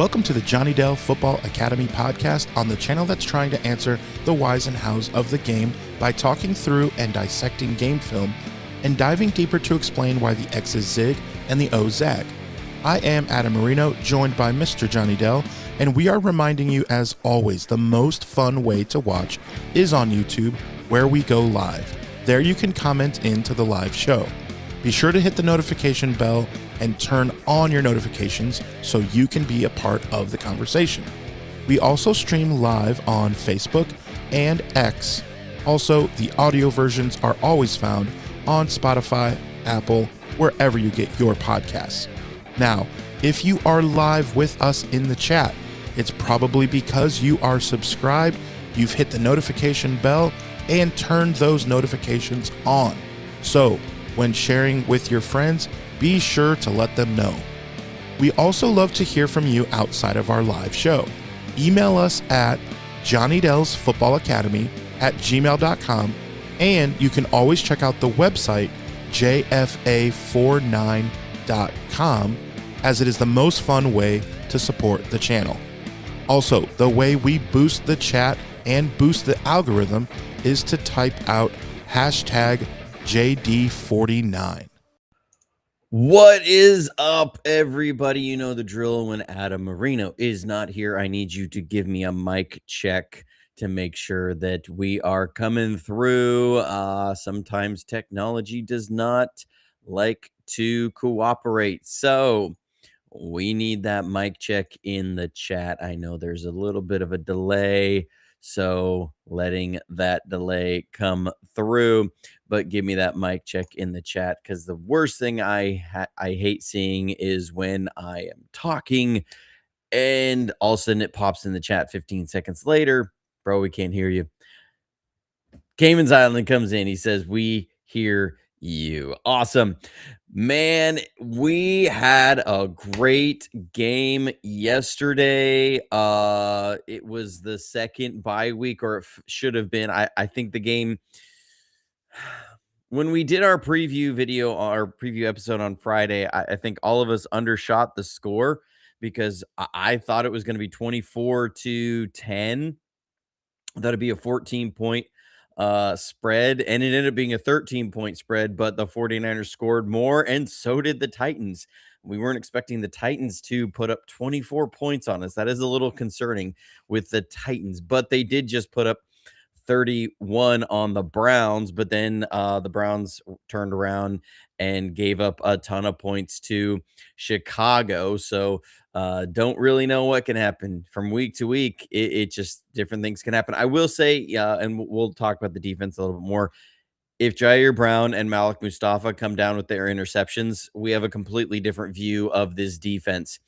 Welcome to the Johnny Dell Football Academy podcast on the channel that's trying to answer the whys and hows of the game by talking through and dissecting game film and diving deeper to explain why the X's zig and the O's zag. I am Adam Marino, joined by Mr. Johnny Dell, and we are reminding you, as always, the most fun way to watch is on YouTube, where we go live. There you can comment into the live show. Be sure to hit the notification bell and turn on your notifications so you can be a part of the conversation. We also stream live on Facebook and X. Also, the audio versions are always found on Spotify, Apple, wherever you get your podcasts. Now, if you are live with us in the chat, it's probably because you are subscribed, you've hit the notification bell, and turned those notifications on. So, when sharing with your friends, be sure to let them know. We also love to hear from you outside of our live show. Email us at jonnydelsfootballacademy@gmail.com, and you can always check out the website jfa49.com, as it is the most fun way to support the channel. Also, the way we boost the chat and boost the algorithm is to type out hashtag JD49. What is up, everybody? You know the drill. When Adam Marino is not here, I need you to give me a mic check to make sure that we are coming through. Sometimes technology does not like to cooperate, so we need that mic check in the chat. I know there's a little bit of a delay, so letting that delay come through, but give me that mic check in the chat, because the worst thing I hate seeing is when I am talking and all of a sudden it pops in the chat 15 seconds later. Bro, we can't hear you. Cayman's Island comes in. He says, we hear you. Awesome. Man, we had a great game yesterday. It was the second bye week, or it should have been. I think the game, when we did our preview video, our preview episode on Friday, I think all of us undershot the score because I thought it was going to be 24-10. I thought it'd be a 14-point spread, and it ended up being a 13-point spread, but the 49ers scored more, and so did the Titans. We weren't expecting the Titans to put up 24 points on us. That is a little concerning with the Titans, but they did just put up 31 on the Browns, but then the Browns turned around and gave up a ton of points to Chicago. So don't really know what can happen from week to week. It just, different things can happen. I will say, and we'll talk about the defense a little bit more. If Jair Brown and Malik Mustafa come down with their interceptions, we have a completely different view of this defense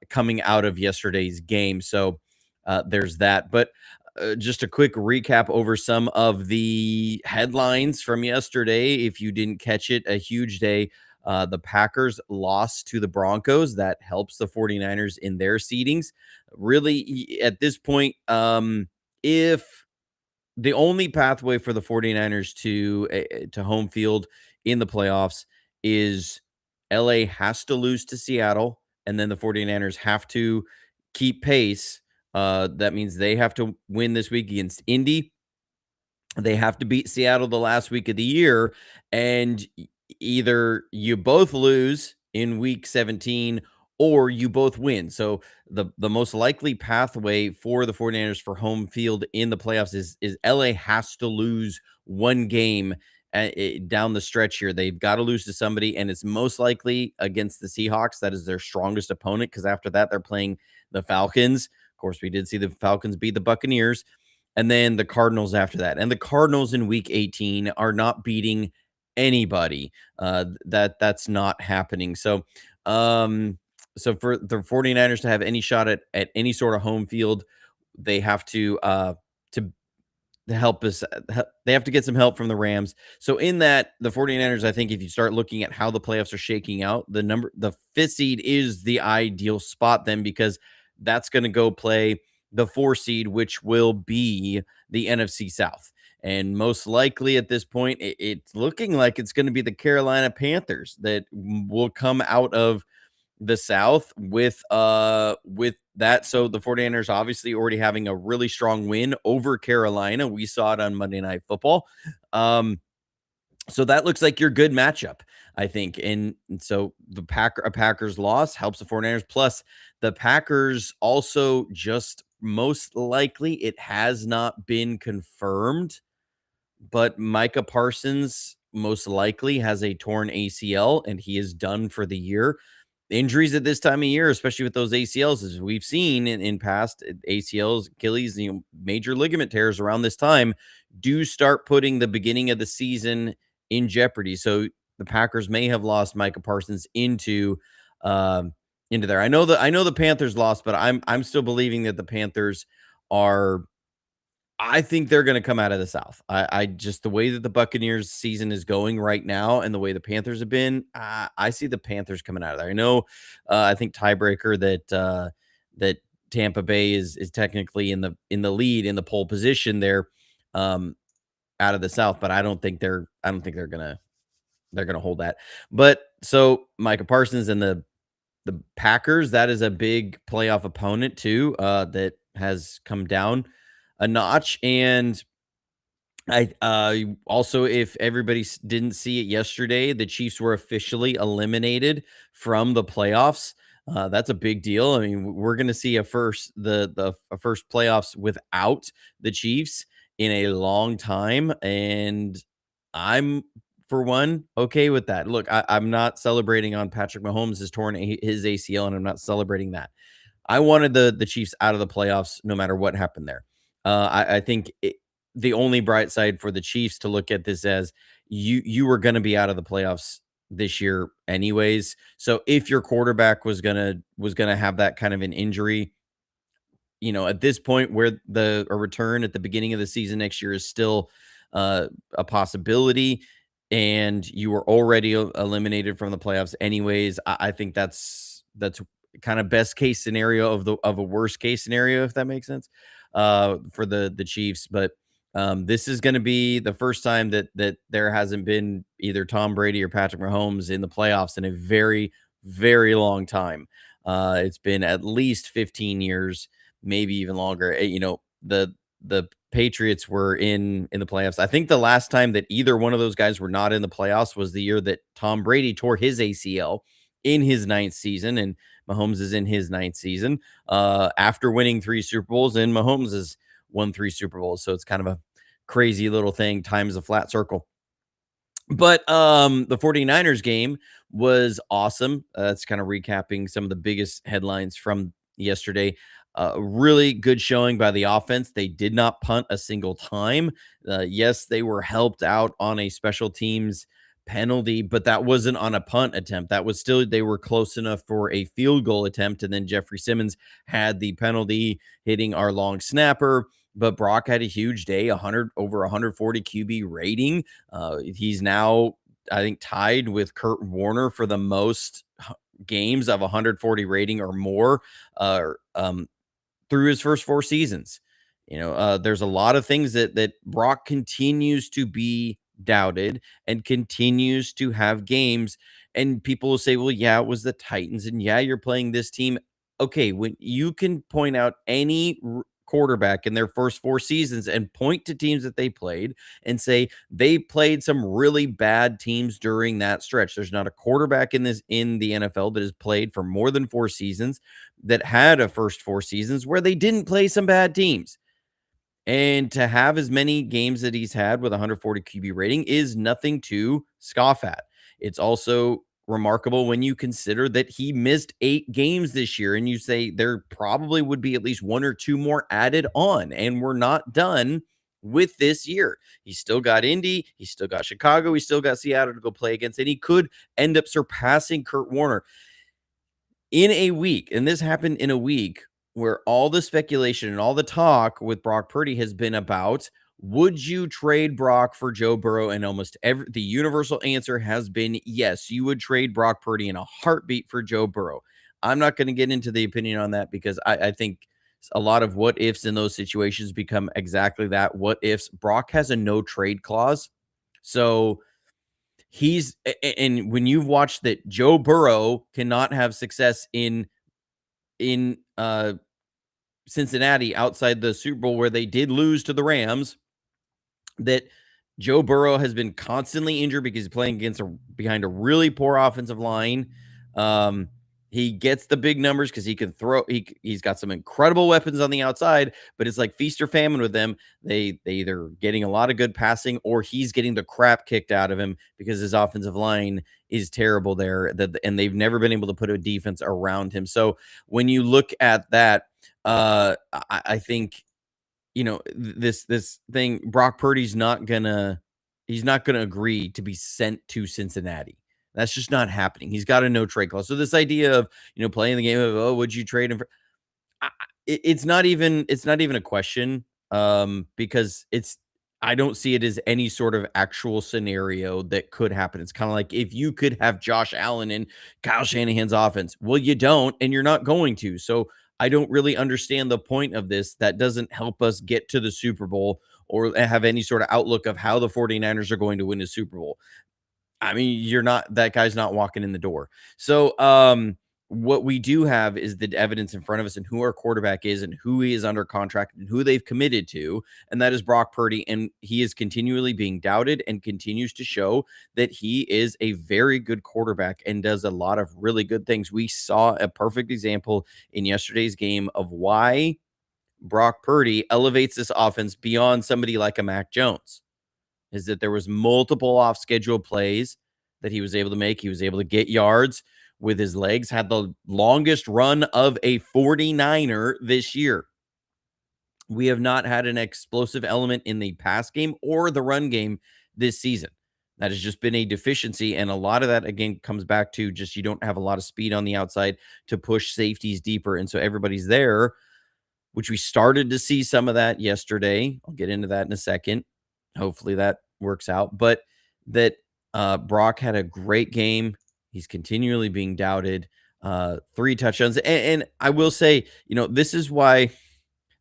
coming out of yesterday's game. So there's that. But just a quick recap over some of the headlines from yesterday. If you didn't catch it, a huge day. The Packers lost to the Broncos. That helps the 49ers in their seedings. Really, at this point, if the only pathway for the 49ers to home field in the playoffs is LA has to lose to Seattle, and then the 49ers have to keep pace. That means they have to win this week against Indy. They have to beat Seattle the last week of the year, and either you both lose in week 17 or you both win. So the most likely pathway for the 49ers for home field in the playoffs is LA has to lose one game down the stretch here. They've got to lose to somebody, and it's most likely against the Seahawks. That is their strongest opponent, because after that they're playing the Falcons. Of course, we did see the Falcons beat the Buccaneers, and then the Cardinals after that. And the Cardinals in week 18 are not beating anybody. That's not happening. So so for the 49ers to have any shot at any sort of home field, they have to help us. They have to get some help from the Rams. So in that, the 49ers, I think if you start looking at how the playoffs are shaking out, the 5th seed is the ideal spot then, because that's going to go play the 4 seed, which will be the NFC South. And most likely at this point, it's looking like it's going to be the Carolina Panthers that will come out of the South with that. So the 49ers obviously already having a really strong win over Carolina. We saw it on Monday Night Football. So that looks like your good matchup, I think. And so the Packers loss helps the 49ers. Plus, the Packers also just most likely, it has not been confirmed, but Micah Parsons most likely has a torn ACL and he is done for the year. Injuries at this time of year, especially with those ACLs, as we've seen in past ACLs, Achilles, major ligament tears around this time do start putting the beginning of the season in jeopardy. So the Packers may have lost Micah Parsons into there. I know the Panthers lost, but I'm still believing that the Panthers are. I think they're going to come out of the South. I just the way that the Buccaneers season is going right now, and the way the Panthers have been, I see the Panthers coming out of there. I know, I think tiebreaker that Tampa Bay is technically in the lead in the pole position there, out of the South, but I don't think they're gonna hold that. But so Micah Parsons and the Packers, that is a big playoff opponent too, that has come down a notch. And I also, if everybody didn't see it yesterday, the Chiefs were officially eliminated from the playoffs. That's a big deal. I mean, we're going to see a first a first playoffs without the Chiefs in a long time, and I'm for one okay with that. Look, I'm not celebrating on Patrick Mahomes has torn his ACL, and I'm not celebrating that. I wanted the Chiefs out of the playoffs no matter what happened there. I think the only bright side for the Chiefs to look at this as you were going to be out of the playoffs this year anyways. So if your quarterback was gonna have that kind of an injury, at this point where a return at the beginning of the season next year is still a possibility, and you were already eliminated from the playoffs anyways, I think that's kind of best case scenario of a worst case scenario, if that makes sense, for the Chiefs. But this is going to be the first time that there hasn't been either Tom Brady or Patrick Mahomes in the playoffs in a very, very long time. It's been at least 15 years, maybe even longer. The Patriots were in the playoffs. I think the last time that either one of those guys were not in the playoffs was the year that Tom Brady tore his ACL in his ninth season, and Mahomes is in his ninth season after winning 3 Super Bowls, and Mahomes has won 3 Super Bowls. So it's kind of a crazy little thing, times a flat circle. But the 49ers game was awesome. That's kind of recapping some of the biggest headlines from yesterday. Really good showing by the offense. They did not punt a single time. Yes, they were helped out on a special teams penalty, but that wasn't on a punt attempt. That was still, they were close enough for a field goal attempt. And then Jeffrey Simmons had the penalty hitting our long snapper. But Brock had a huge day, over 140 QB rating. He's now, I think, tied with Kurt Warner for the most games of 140 rating or more through his first 4 seasons. There's a lot of things that Brock continues to be doubted and continues to have games. And people will say, well, yeah, it was the Titans. And yeah, you're playing this team. Okay, when you can point out any quarterback in their first 4 seasons and point to teams that they played and say they played some really bad teams during that stretch. There's not a quarterback in the NFL that has played for more than 4 seasons that had a first 4 seasons where they didn't play some bad teams. And to have as many games that he's had with 140 QB rating is nothing to scoff at. It's also remarkable when you consider that he missed 8 games this year, and you say there probably would be at least 1 or 2 more added on, and we're not done with this year. He's still got Indy, he's still got Chicago, he's still got Seattle to go play against, and he could end up surpassing Kurt Warner in a week. And this happened in a week where all the speculation and all the talk with Brock Purdy has been about, would you trade Brock for Joe Burrow? And almost the universal answer has been yes, you would trade Brock Purdy in a heartbeat for Joe Burrow. I'm not going to get into the opinion on that because I think a lot of what ifs in those situations become exactly that. What ifs. Brock has a no trade clause. So and when you've watched that Joe Burrow cannot have success in Cincinnati outside the Super Bowl where they did lose to the Rams, that Joe Burrow has been constantly injured because he's playing behind a really poor offensive line. He gets the big numbers because he can throw. He's got some incredible weapons on the outside, but it's like feast or famine with them. They either getting a lot of good passing or he's getting the crap kicked out of him because his offensive line is terrible there. And they've never been able to put a defense around him. So when you look at that, I think, this thing, Brock Purdy's not gonna agree to be sent to Cincinnati. That's just not happening. He's got a no trade clause. So this idea of, playing the game of, oh, would you trade him for, it's not even a question, because I don't see it as any sort of actual scenario that could happen. It's kind of like if you could have Josh Allen in Kyle Shanahan's offense. Well, you don't, and you're not going to. So I don't really understand the point of this. That doesn't help us get to the Super Bowl or have any sort of outlook of how the 49ers are going to win the Super Bowl. I mean, that guy's not walking in the door. So, what we do have is the evidence in front of us and who our quarterback is and who he is under contract and who they've committed to. And that is Brock Purdy. And he is continually being doubted and continues to show that he is a very good quarterback and does a lot of really good things. We saw a perfect example in yesterday's game of why Brock Purdy elevates this offense beyond somebody like a Mac Jones. Is that there was multiple off-schedule plays that he was able to make. He was able to get yards with his legs, had the longest run of a 49er this year. We have not had an explosive element in the pass game or the run game this season. That has just been a deficiency, and a lot of that, again, comes back to just you don't have a lot of speed on the outside to push safeties deeper, and so everybody's there, which we started to see some of that yesterday. I'll get into that in a second. Hopefully that works out. But that Brock had a great game. He's continually being doubted. 3 touchdowns. And I will say, this is why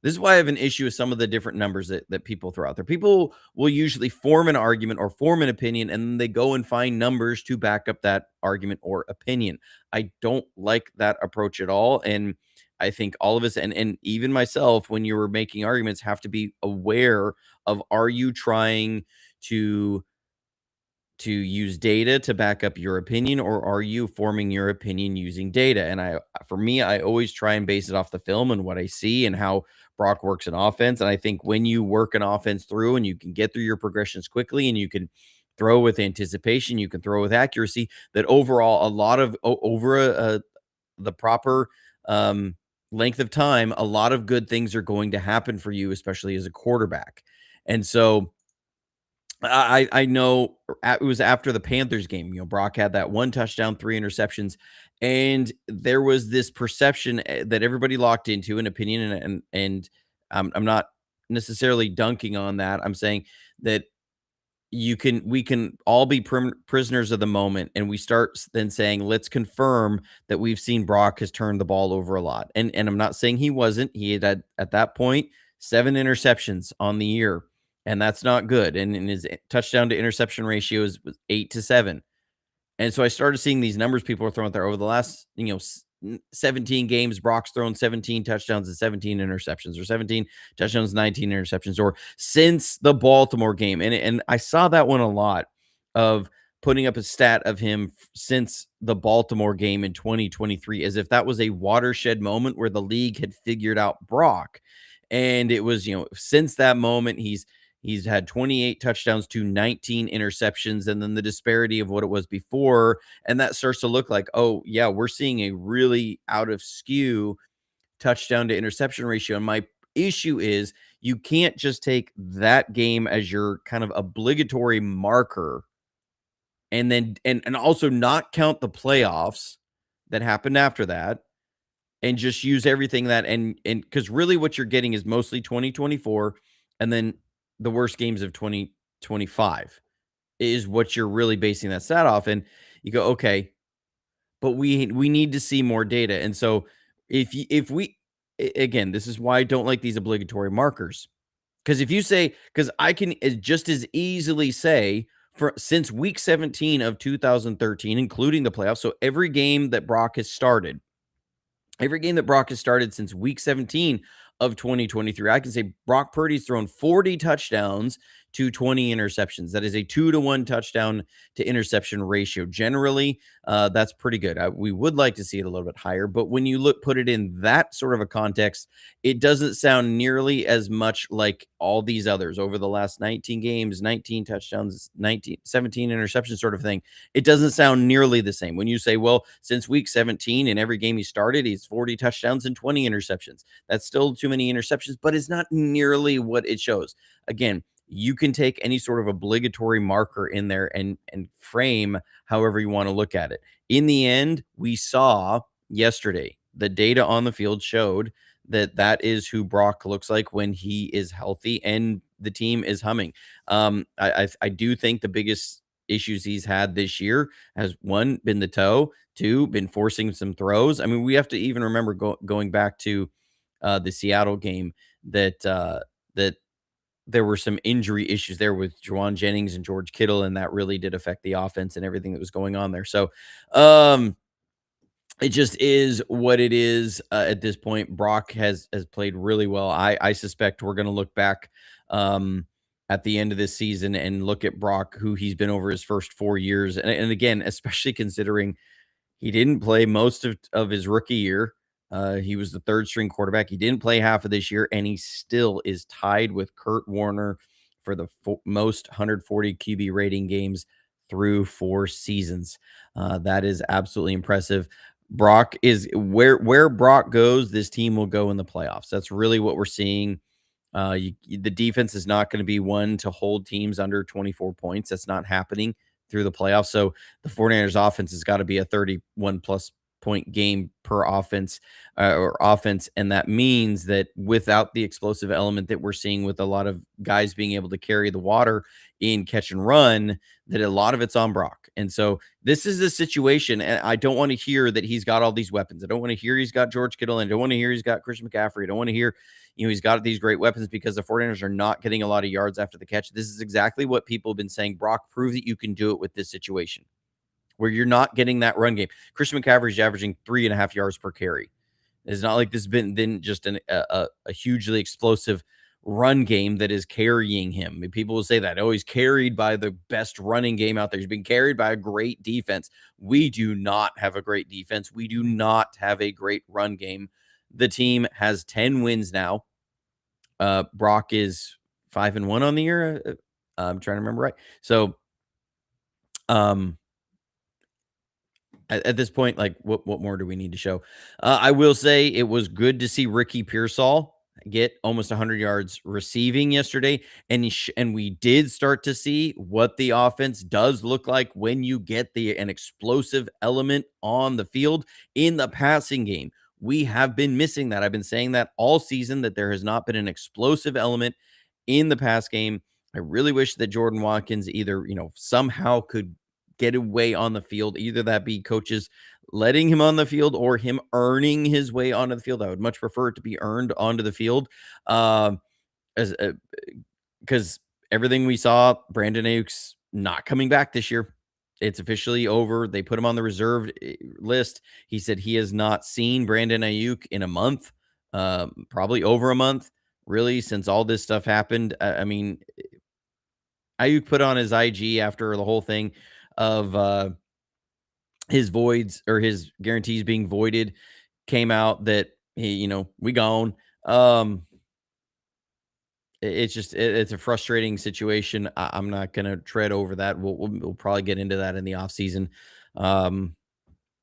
I have an issue with some of the different numbers that people throw out there. People will usually form an argument or form an opinion, and then they go and find numbers to back up that argument or opinion. I don't like that approach at all. And I think all of us, and even myself, when you were making arguments, have to be aware of, are you trying to use data to back up your opinion, or are you forming your opinion using data? And for me, I always try and base it off the film and what I see and how Brock works in offense. And I think when you work an offense through and you can get through your progressions quickly and you can throw with anticipation, you can throw with accuracy, that overall, a lot of over the proper length of time, a lot of good things are going to happen for you, especially as a quarterback. And so I know it was after the Panthers game, Brock had that 1 touchdown, 3 interceptions, and there was this perception that everybody locked into, an opinion, and I'm not necessarily dunking on that. I'm saying that we can all be prisoners of the moment, and we start then saying, let's confirm that we've seen Brock has turned the ball over a lot. And I'm not saying he wasn't. He had at that point 7 interceptions on the year, and that's not good. And his touchdown to interception ratio was 8-7. And so I started seeing these numbers people are throwing out there over the last, 17 games. Brock's thrown 17 touchdowns and 17 interceptions, or 17 touchdowns, 19 interceptions, or since the Baltimore game. And I saw that one a lot, of putting up a stat of him since the Baltimore game in 2023, as if that was a watershed moment where the league had figured out Brock. And it was, since that moment, he's had 28 touchdowns to 19 interceptions, and then the disparity of what it was before. And that starts to look like, oh, yeah, we're seeing a really out of skew touchdown to interception ratio. And my issue is, you can't just take that game as your kind of obligatory marker and then and also not count the playoffs that happened after that, and just use everything that and because really what you're getting is mostly 2024 and then the worst games of 2025 is what you're really basing that stat off. And you go, okay, but we need to see more data. And so if we again, this is why I don't like these obligatory markers. Because if you say, because I can just as easily say since week 17 of 2013, including the playoffs. So every game that Brock has started since week 17 of 2023, I can say Brock Purdy's thrown 40 touchdowns to 20 interceptions. That is a 2-to-1 touchdown to interception ratio. Generally, that's pretty good. We would like to see it a little bit higher, but when you put it in that sort of a context, it doesn't sound nearly as much like all these others over the last 19 games, 19 touchdowns, 17 interceptions sort of thing. It doesn't sound nearly the same. When you say, well, since week 17 in every game he started, he's 40 touchdowns and 20 interceptions. That's still too many interceptions, but it's not nearly what it shows. Again, you can take any sort of obligatory marker in there and frame however you want to look at it. In the end, we saw yesterday, the data on the field showed that is who Brock looks like when he is healthy and the team is humming. I do think the biggest issues he's had this year has, one, been the toe, two, been forcing some throws. I mean, we have to even remember going back to the Seattle game that there were some injury issues there with Juwan Jennings and George Kittle, and that really did affect the offense and everything that was going on there. So, it just is what it is at this point. Brock has played really well. I suspect we're going to look back at the end of this season and look at Brock, who he's been over his first 4 years, and again, especially considering he didn't play most of his rookie year. He was the third string quarterback. He didn't play half of this year, and he still is tied with Kurt Warner for the most 140 QB rating games through 4 seasons. That is absolutely impressive. Brock is where Brock goes, this team will go in the playoffs. That's really what we're seeing. The defense is not going to be one to hold teams under 24 points. That's not happening through the playoffs. So the 49ers offense has got to be a 31 plus point game per offense or offense. And that means that without the explosive element that we're seeing with a lot of guys being able to carry the water in catch and run, that a lot of it's on Brock. And so this is a situation, and I don't want to hear that he's got all these weapons. I don't want to hear he's got George Kittle, and I don't want to hear he's got Christian McCaffrey. I don't want to hear, he's got these great weapons, because the 49ers are not getting a lot of yards after the catch. This is exactly what people have been saying. Brock, prove that you can do it with this situation where you're not getting that run game. Christian McCaffrey is averaging 3.5 yards per carry. It's not like this has been just a hugely explosive run game that is carrying him. I mean, people will say that, oh, he's carried by the best running game out there. He's been carried by a great defense. We do not have a great defense. We do not have a great run game. The team has 10 wins now. Brock is 5-1 on the year. I'm trying to remember right. So, at this point, like, what more do we need to show? I will say it was good to see Ricky Pearsall get almost 100 yards receiving yesterday, and we did start to see what the offense does look like when you get an explosive element on the field in the passing game. We have been missing that. I've been saying that all season, that there has not been an explosive element in the pass game. I really wish that Jordan Watkins either, somehow could get away on the field, either that be coaches letting him on the field or him earning his way onto the field. I would much prefer it to be earned onto the field, as because everything we saw, Brandon Ayuk's not coming back this year. It's officially over. They put him on the reserved list. He said he has not seen Brandon Ayuk in a month, probably over a month, really, since all this stuff happened. I mean, Ayuk put on his IG after the whole thing of his voids or his guarantees being voided, came out that he, we gone. It's a frustrating situation. I'm not going to tread over that. We'll probably get into that in the off season.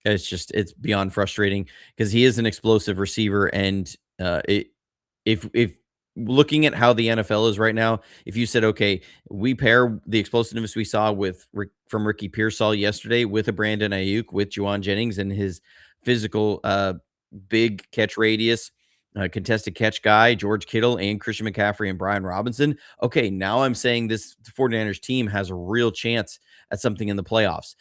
It's beyond frustrating because he is an explosive receiver, and if looking at how the NFL is right now, if you said, okay, we pair the explosiveness we saw from Ricky Pearsall yesterday with a Brandon Ayuk, with Juwan Jennings and his physical big catch radius, contested catch guy, George Kittle, and Christian McCaffrey and Brian Robinson. Okay, now I'm saying this 49ers team has a real chance at something in the playoffs.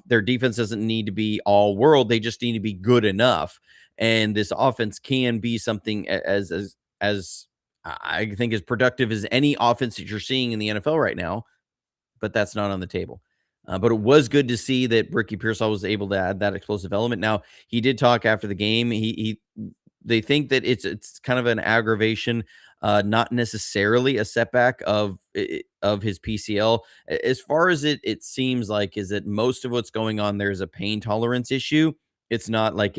Their defense doesn't need to be all world. They just need to be good enough. And this offense can be something as I think as productive as any offense that you're seeing in the NFL right now. but that's not on the table. But it was good to see that Ricky Pearsall was able to add that explosive element. Now, he did talk after the game. They think that it's kind of an aggravation, not necessarily a setback of his PCL. As far as it seems like is that most of what's going on there is a pain tolerance issue. It's not like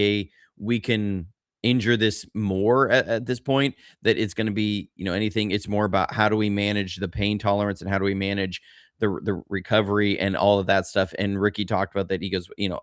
we can injure this more at this point, that it's going to be anything. It's more about how do we manage the pain tolerance and how do we manage the recovery and all of that stuff. And Ricky talked about that. He goes, well,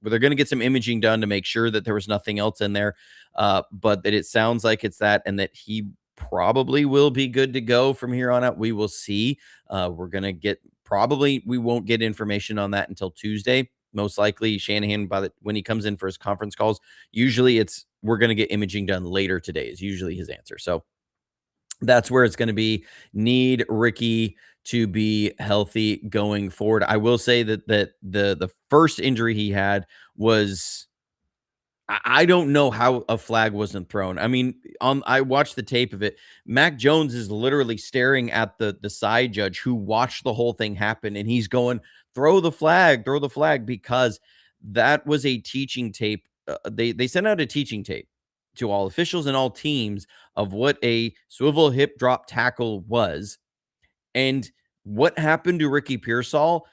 they're going to get some imaging done to make sure that there was nothing else in there, but that it sounds like it's that, and that he probably will be good to go from here on out. We will see. We're going to get we won't get information on that until Tuesday. Most likely Shanahan, when he comes in for his conference calls, usually we're going to get imaging done later today is usually his answer. So that's where it's going to be. Need Ricky to be healthy going forward. I will say that the first injury he had was, I don't know how a flag wasn't thrown. I mean, I watched the tape of it. Mac Jones is literally staring at the side judge who watched the whole thing happen, and he's going, throw the flag, because that was a teaching tape. They sent out a teaching tape to all officials and all teams of what a swivel hip drop tackle was, and what happened to Ricky Pearsall.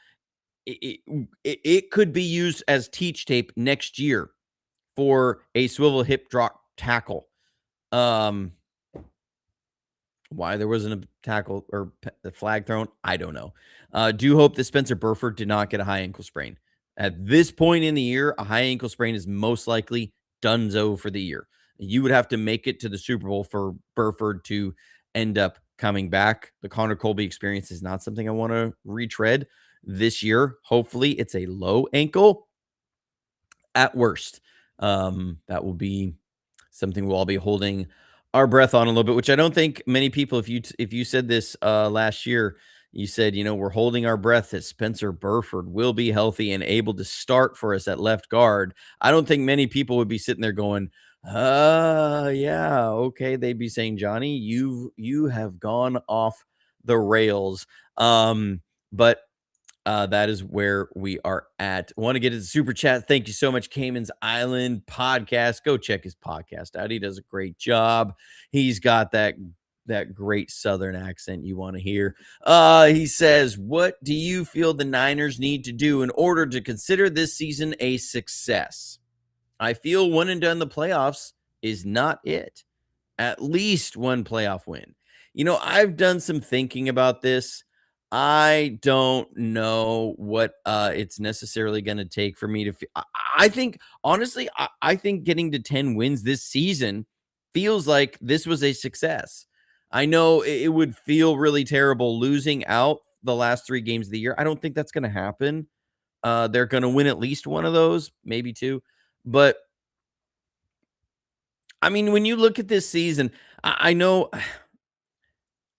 It could be used as teach tape next year for a swivel hip drop tackle. Why there wasn't a tackle or the flag thrown, I don't know. Do hope that Spencer Burford did not get a high ankle sprain. At this point in the year, a high ankle sprain is most likely donezo for the year. You would have to make it to the Super Bowl for Burford to end up coming back. The Connor Colby experience is not something I want to retread this year. Hopefully it's a low ankle at worst. That will be something we'll all be holding our breath on a little bit, which I don't think many people, if you said this last year, you said, we're holding our breath that Spencer Burford will be healthy and able to start for us at left guard. I don't think many people would be sitting there going, yeah, okay. They'd be saying, Johnny, you have gone off the rails. But that is where we are at. I want to get into the super chat. Thank you so much, Cayman's Island Podcast. Go check his podcast out. He does a great job. He's got that great Southern accent you want to hear. He says, what do you feel the Niners need to do in order to consider this season a success? I feel one and done the playoffs is not it. At least one playoff win. I've done some thinking about this. I don't know what it's necessarily going to take for me to I think, honestly, I think getting to 10 wins this season feels like this was a success. I know it would feel really terrible losing out the last 3 games of the year. I don't think that's going to happen. They're going to win at least one of those, maybe 2. But I mean, when you look at this season, I know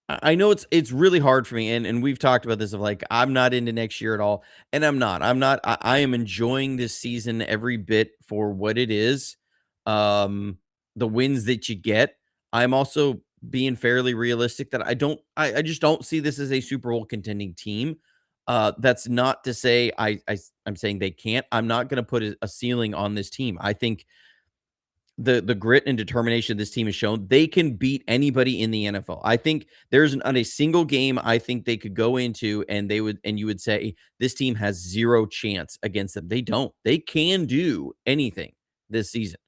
it's really hard for me, and we've talked about this of like, I'm not into next year at all, and I'm not. I am enjoying this season every bit for what it is. The wins that you get. I'm also being fairly realistic that I just don't see this as a Super Bowl contending team. That's not to say I'm saying they can't. I'm not going to put a ceiling on this team. I think the grit and determination this team has shown, they can beat anybody in the NFL. I think there's not a single game I think they could go into and you would say this team has zero chance against them. They don't. They can do anything this season.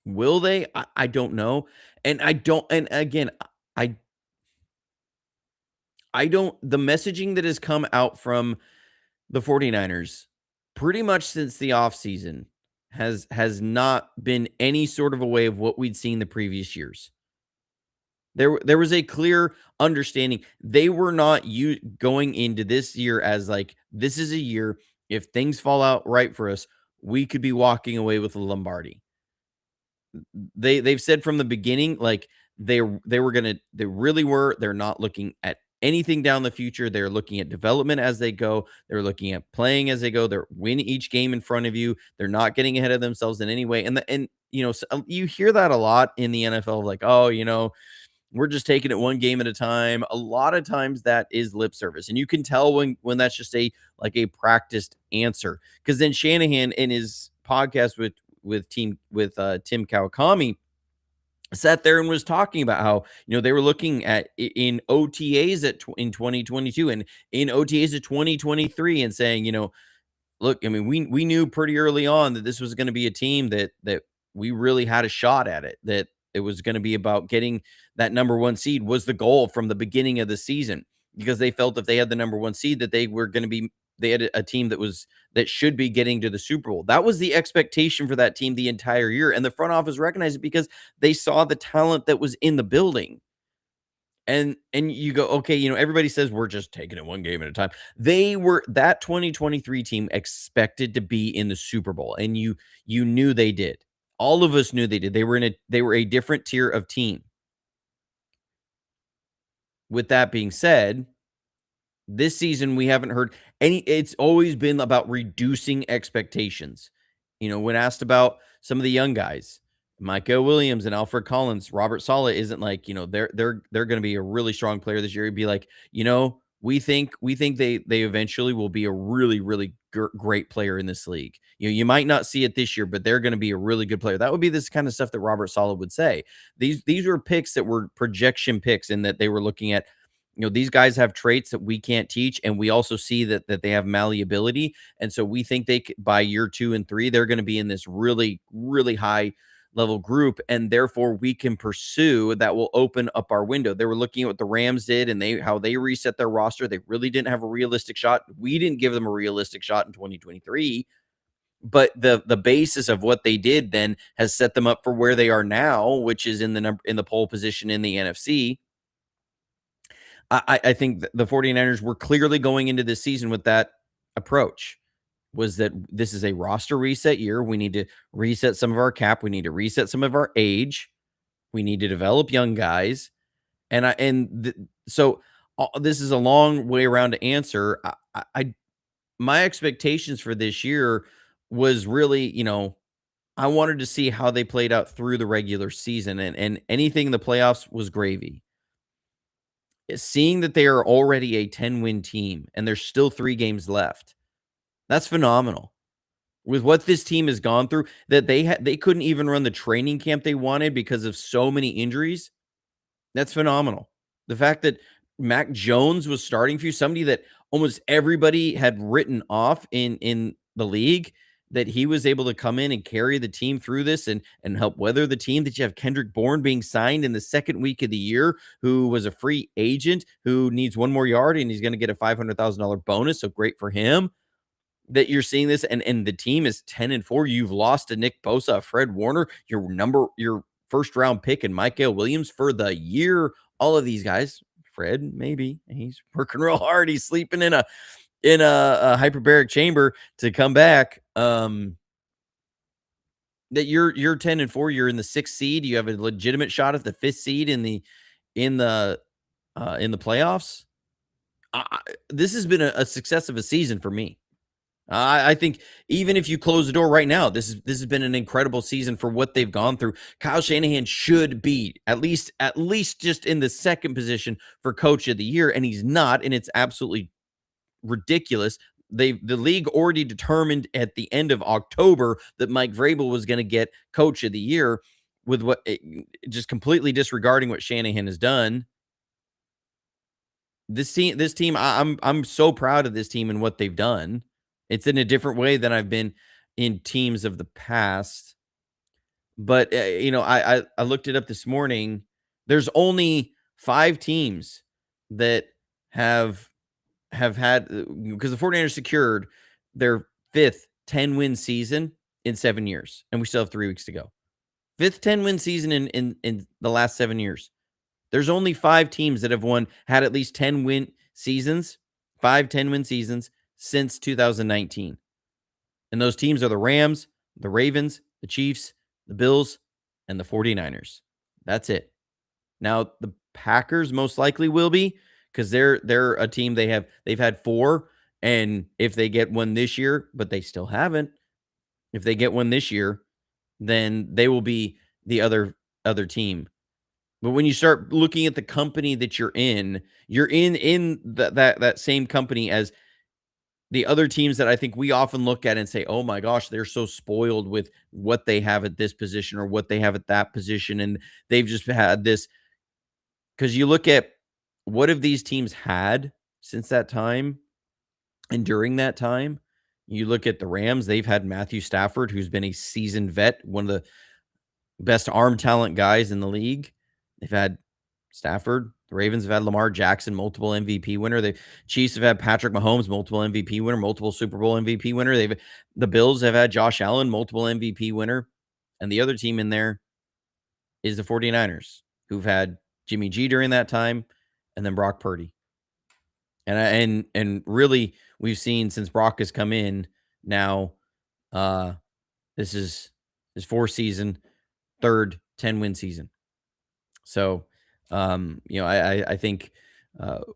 Will they? I don't know. And again, I don't, the messaging that has come out from the 49ers pretty much since the offseason has not been any sort of a way of what we'd seen the previous years. There was a clear understanding. They were not going into this year as like, this is a year, if things fall out right for us, we could be walking away with a Lombardi. They've said from the beginning, like they really were. They're not looking at anything down the future. They're looking at development as they go. They're looking at playing as they go. They're winning each game in front of you. They're not getting ahead of themselves in any way. And you hear that a lot in the NFL, like, oh, we're just taking it one game at a time. A lot of times that is lip service. And you can tell when that's just a practiced answer. Because then Shanahan in his podcast with Tim Kawakami sat there and was talking about how, they were looking at in OTAs in 2022 and in OTAs of 2023 and saying, look, I mean, we knew pretty early on that this was going to be a team that we really had a shot at it, that it was going to be about getting that number one seed was the goal from the beginning of the season, because they felt if they had the number one seed that they had a team that should be getting to the Super Bowl. That was the expectation for that team the entire year. And the front office recognized it because they saw the talent that was in the building. And you go, okay, everybody says we're just taking it one game at a time. That 2023 team expected to be in the Super Bowl, and you knew they did. All of us knew they did. They were a different tier of team. With that being said, this season we haven't heard it's always been about reducing expectations. When asked about some of the young guys, Micah Williams and Alfred Collins, Robert Saleh isn't like, they're going to be a really strong player this year. He'd be like, we think they eventually will be a really, really great player in this league. You might not see it this year, but they're going to be a really good player. That would be this kind of stuff that Robert Saleh would say. These were picks that were projection picks, and that they were looking at, these guys have traits that we can't teach, and we also see that they have malleability. And so we think by year 2 and 3, they're going to be in this really, really high level group, and therefore we can pursue that. Will open up our window. They were looking at what the Rams did and how they reset their roster. They really didn't have a realistic shot. We didn't give them a realistic shot in 2023, but the basis of what they did then has set them up for where they are now, which is in the pole position in the NFC. I think the 49ers were clearly going into this season with that approach, was that this is a roster reset year. We need to reset some of our cap. We need to reset some of our age. We need to develop young guys. So this is a long way around to answer. My expectations for this year was really, I wanted to see how they played out through the regular season, and anything in the playoffs was gravy. Seeing that they are already a 10-win team and there's still 3 games left, that's phenomenal. With what this team has gone through, that they couldn't even run the training camp they wanted because of so many injuries, that's phenomenal. The fact that Mac Jones was starting for you, somebody that almost everybody had written off in the league, that he was able to come in and carry the team through this and help weather the team. That you have Kendrick Bourne being signed in the second week of the year, who was a free agent, who needs 1 more yard, and he's going to get a $500,000 bonus. So great for him that you're seeing this. And the team is 10-4. You've lost to Nick Bosa, Fred Warner, your first round pick, and Michael Williams for the year. All of these guys, Fred, maybe he's working real hard. He's sleeping in a hyperbaric chamber to come back. That you're 10-4. You're in the 6th seed. You have a legitimate shot at the 5th seed in the playoffs. This has been a success of a season for me. I think even if you close the door right now, this has been an incredible season for what they've gone through. Kyle Shanahan should be at least just in the second position for coach of the year, and he's not, and it's absolutely ridiculous. The league already determined at the end of October that Mike Vrabel was going to get coach of the year, with just completely disregarding what Shanahan has done. This team, I'm so proud of this team and what they've done. It's in a different way than I've been in teams of the past. But, I looked it up this morning. There's only 5 teams that have had, because the 49ers secured their 5th 10-win season in 7 years, and we still have 3 weeks to go. 5th 10-win season in the last 7 years. There's only 5 teams that have had at least 10-win seasons, 5 10-win seasons since 2019. And those teams are the Rams, the Ravens, the Chiefs, the Bills, and the 49ers. That's it. Now, the Packers most likely will be, because they're a team they've had 4, and if they get one this year, but they still haven't, if they get one this year, then they will be the other team. But when you start looking at the company that you're in that same company as the other teams that I think we often look at and say, "Oh my gosh, they're so spoiled with what they have at this position or what they have at that position." And they've just had this, because you look at what have these teams had since that time and during that time. You look at the Rams, they've had Matthew Stafford, who's been a seasoned vet, one of the best arm talent guys in the league. They've had Stafford. The Ravens have had Lamar Jackson, multiple MVP winner. The Chiefs have had Patrick Mahomes, multiple MVP winner, multiple Super Bowl MVP winner. The Bills have had Josh Allen, multiple MVP winner. And the other team in there is the 49ers, who've had Jimmy G during that time, and then Brock Purdy. And really, we've seen since Brock has come in now, this is his fourth season, third 10-win season. So, I think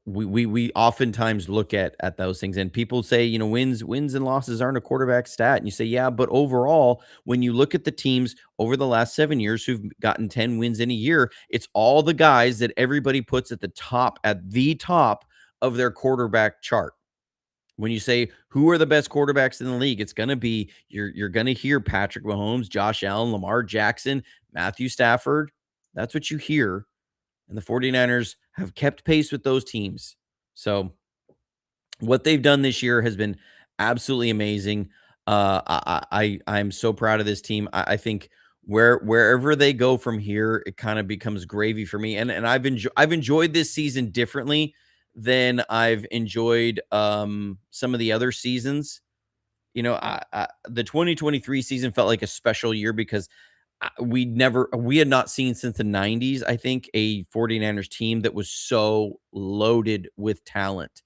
we oftentimes look at those things, and people say, wins and losses aren't a quarterback stat. And you say, yeah, but overall, when you look at the teams over the last 7 years who've gotten 10 wins in a year, it's all the guys that everybody puts at the top of their quarterback chart. When you say who are the best quarterbacks in the league, it's going to be you're going to hear Patrick Mahomes, Josh Allen, Lamar Jackson, Matthew Stafford. That's what you hear. And the 49ers have kept pace with those teams. So what they've done this year has been absolutely amazing. I'm so proud of this team. I think wherever they go from here, it kind of becomes gravy for me. And I've enjoyed this season differently than I've enjoyed some of the other seasons. The 2023 season felt like a special year because we had not seen since the 90s, I think, a 49ers team that was so loaded with talent.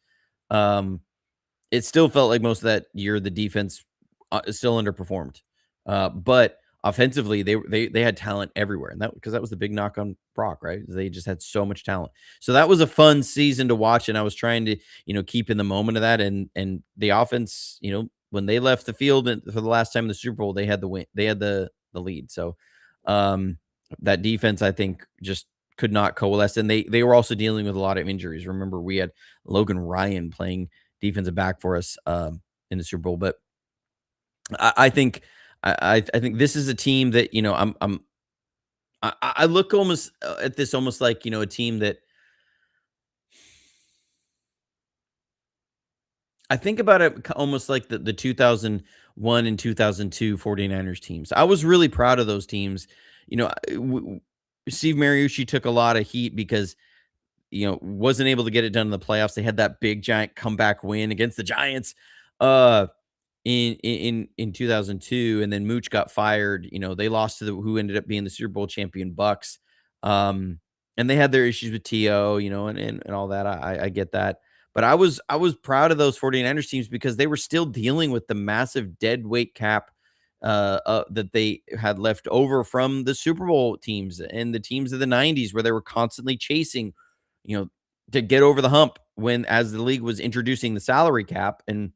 It still felt like most of that year the defense still underperformed. But offensively, they had talent everywhere. And that was the big knock on Brock, right? They just had so much talent. So that was a fun season to watch. And I was trying to, keep in the moment of that. And the offense, when they left the field for the last time in the Super Bowl, they had the win. They had the lead. So that defense, I think, just could not coalesce. And they were also dealing with a lot of injuries. Remember, we had Logan Ryan playing defensive back for us in the Super Bowl. But I think I think this is a team that, I look almost at this almost like, a team that I think about it almost like the 2001 and 2002 49ers teams. I was really proud of those teams. Steve Mariucci took a lot of heat because, wasn't able to get it done in the playoffs. They had that big giant comeback win against the Giants in 2002, and then Mooch got fired. They lost to who ended up being the Super Bowl champion Bucks. And they had their issues with TO, and all that. I get that. But I was proud of those 49ers teams because they were still dealing with the massive dead weight cap that they had left over from the Super Bowl teams and the teams of the 90s, where they were constantly chasing, to get over the hump as the league was introducing the salary cap. And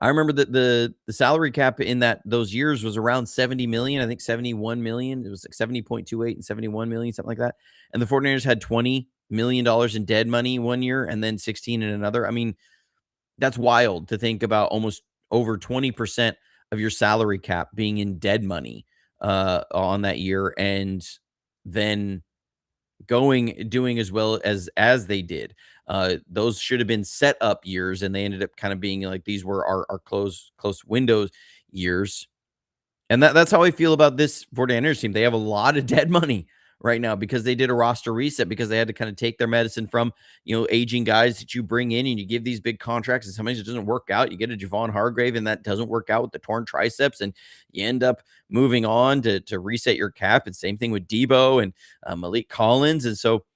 I remember that the salary cap in those years was around 70 million, I think 71 million. It was like 70.28 and 71 million, something like that. And the 49ers had $20 million in dead money one year and then 16 in another. I mean, that's wild to think about, almost over 20% of your salary cap being in dead money on that year, and then doing as well as they did. Those should have been set up years, and they ended up kind of being like these were our close windows years. And that's how I feel about this 49ers team. They have a lot of dead money right now because they did a roster reset, because they had to kind of take their medicine from, aging guys that you bring in and you give these big contracts, and sometimes it doesn't work out. You get a Javon Hargrave and that doesn't work out with the torn triceps, and you end up moving on to reset your cap. And same thing with Debo and Malik Collins. And so,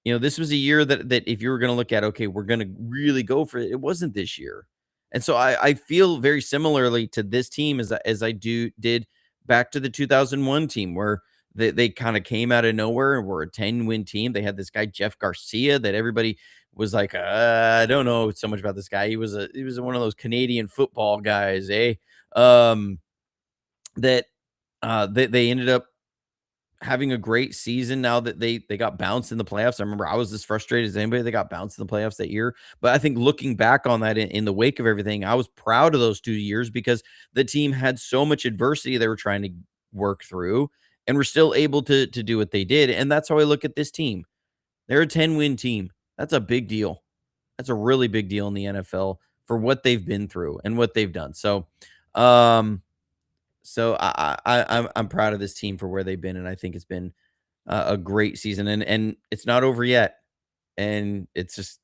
this was a year that if you were going to look at, okay, we're going to really go for it, it wasn't this year. And so I feel very similarly to this team as I did back to the 2001 team, where they kind of came out of nowhere and were a 10-win team. They had this guy, Jeff Garcia, that everybody was like, I don't know so much about this guy. He was one of those Canadian football guys, that they ended up having a great season now that they got bounced in the playoffs. I remember I was as frustrated as anybody that got bounced in the playoffs that year. But I think looking back on that in the wake of everything, I was proud of those 2 years because the team had so much adversity they were trying to work through and were still able to do what they did. And that's how I look at this team. They're a 10-win team. That's a big deal. That's a really big deal in the NFL for what they've been through and what they've done. Um, I'm proud of this team for where they've been, and I think it's been a great season, and it's not over yet. And it's just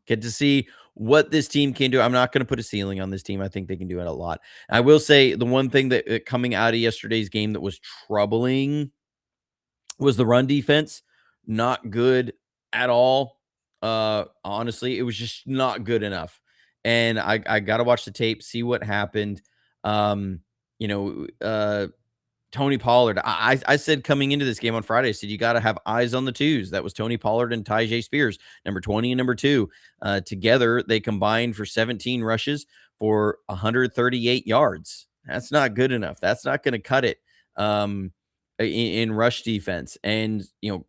get to see what this team can do. I'm not going to put a ceiling on this team. I think they can do it a lot. I will say the one thing that coming out of yesterday's game that was troubling was the run defense. Not good at all. Honestly, it was just not good enough. And I got to watch the tape, see what happened. Um, you know, uh, Tony Pollard. I said coming into this game on Friday, I said you got to have eyes on the twos. That was Tony Pollard and Tyjae Spears, number 20 and number 2. Together, they combined for 17 rushes for 138 yards. That's not good enough. That's not going to cut it in rush defense. And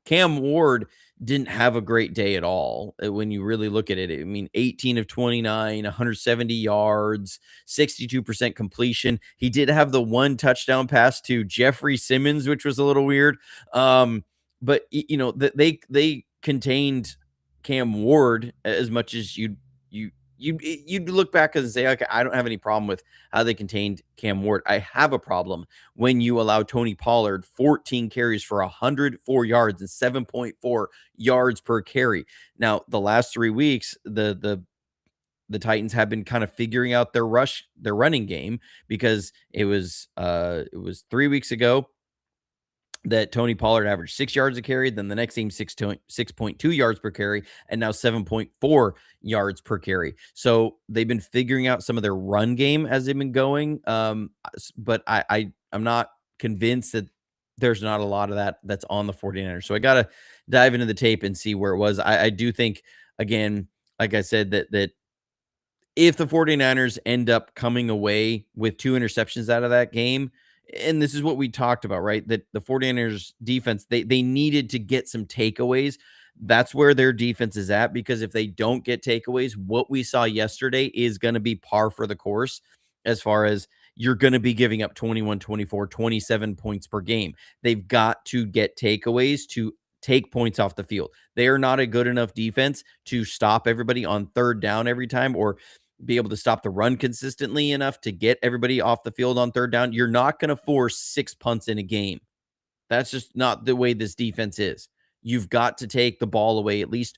Cam Ward didn't have a great day at all when you really look at it. I mean, 18 of 29, 170 yards, 62% completion. He did have the one touchdown pass to Jeffrey Simmons, which was a little weird. But they contained Cam Ward as much as you'd look back and say, okay, I don't have any problem with how they contained Cam Ward. I have a problem when you allow Tony Pollard 14 carries for 104 yards and 7.4 yards per carry. Now, the last 3 weeks, the Titans have been kind of figuring out their running game, because it was 3 weeks ago that Tony Pollard averaged 6 yards a carry. Then the next game, 6.2 yards per carry, and now 7.4 yards per carry. So they've been figuring out some of their run game as they've been going. But I'm not convinced that there's not a lot of that's on the 49ers. So I got to dive into the tape and see where it was. I do think, again, like I said, that if the 49ers end up coming away with 2 interceptions out of that game, and this is what we talked about, right? That the 49ers defense, they needed to get some takeaways. That's where their defense is at, because if they don't get takeaways, what we saw yesterday is going to be par for the course, as far as you're going to be giving up 21, 24, 27 points per game. They've got to get takeaways to take points off the field. They are not a good enough defense to stop everybody on third down every time, or be able to stop the run consistently enough to get everybody off the field on third down. You're not going to force 6 punts in a game. That's just not the way this defense is. You've got to take the ball away at least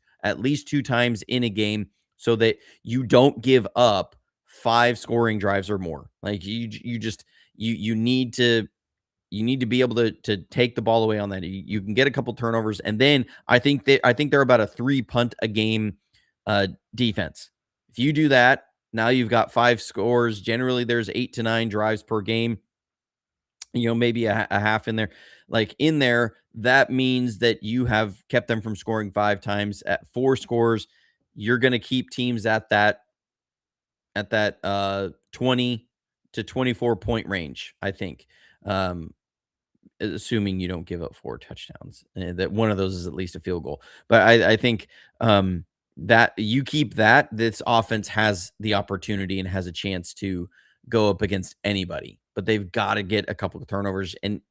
2 times in a game, so that you don't give up 5 scoring drives or more. Like you need to be able to take the ball away on that. You can get a couple turnovers, and then I think they're about a 3 punt a game defense. If you do that, now you've got 5 scores. Generally, there's 8 to 9 drives per game. Maybe a half in there. Like in there, that means that you have kept them from scoring 5 times. At 4 scores, you're going to keep teams at that 20 to 24 point range, I think. Assuming you don't give up 4 touchdowns, that one of those is at least a field goal. But I think that you keep that, this offense has the opportunity and has a chance to go up against anybody. But they've got to get a couple of turnovers, and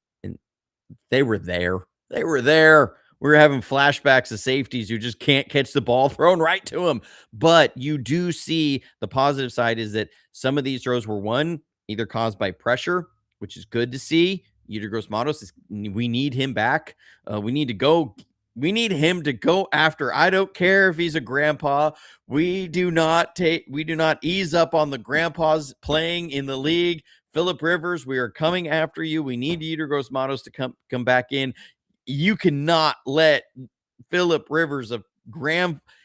they were there. They were there. We were having flashbacks of safeties who just can't catch the ball thrown right to them. But you do see the positive side is that some of these throws were either caused by pressure, which is good to see. Yetur Gross-Matos, we need him back. We need him to go after. I don't care if he's a grandpa. We do not ease up on the grandpas playing in the league. Phillip Rivers, we are coming after you. We need Yetur Gross-Matos to come back in. You cannot let Phillip Rivers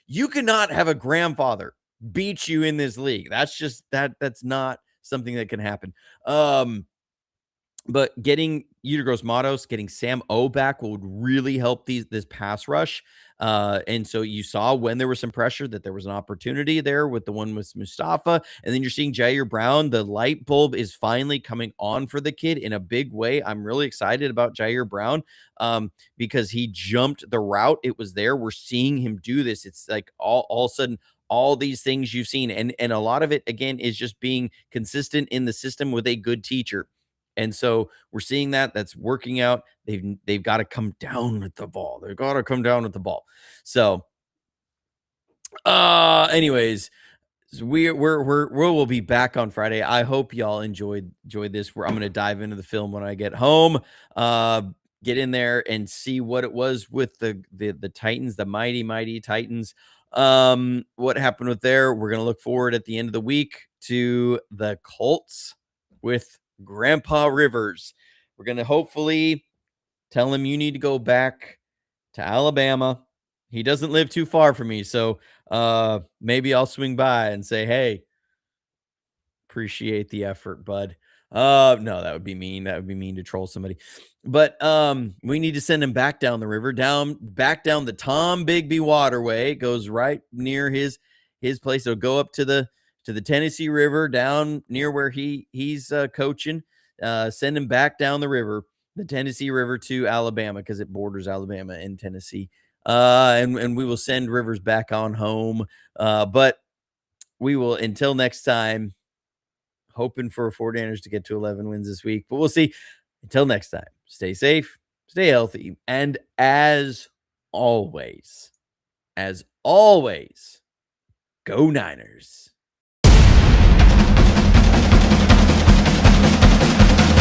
you cannot have a grandfather beat you in this league. That's just that's not something that can happen. But getting Yetur Gross-Matos, getting Sam O back would really help this pass rush. And so you saw when there was some pressure that there was an opportunity there with the one with Mustafa. And then you're seeing Jair Brown. The light bulb is finally coming on for the kid in a big way. I'm really excited about Jair Brown because he jumped the route. It was there. We're seeing him do this. It's like all of a sudden, all these things you've seen. And a lot of it, again, is just being consistent in the system with a good teacher. And so we're seeing that that's working out. They've got to come down with the ball. They've got to come down with the ball. So, anyways, so we'll be back on Friday. I hope y'all enjoyed this. I'm going to dive into the film when I get home. Get in there and see what it was with the Titans, the mighty Titans. What happened with there? We're going to look forward at the end of the week to the Colts with Grandpa Rivers. We're going to hopefully tell him you need to go back to Alabama. He doesn't live too far from me, so maybe I'll swing by and say, "Hey, appreciate the effort, bud." No, that would be mean. That would be mean to troll somebody. But we need to send him back down the river, back down the Tom Bigby waterway. It goes right near his place. It'll go up to the Tennessee River, down near where he's coaching. Send him back down the river, the Tennessee River, to Alabama, because it borders Alabama and Tennessee. And we will send Rivers back on home. But we will, until next time, hoping for 49ers to get to 11 wins this week, but we'll see. Until next time, stay safe, stay healthy, and as always, go Niners.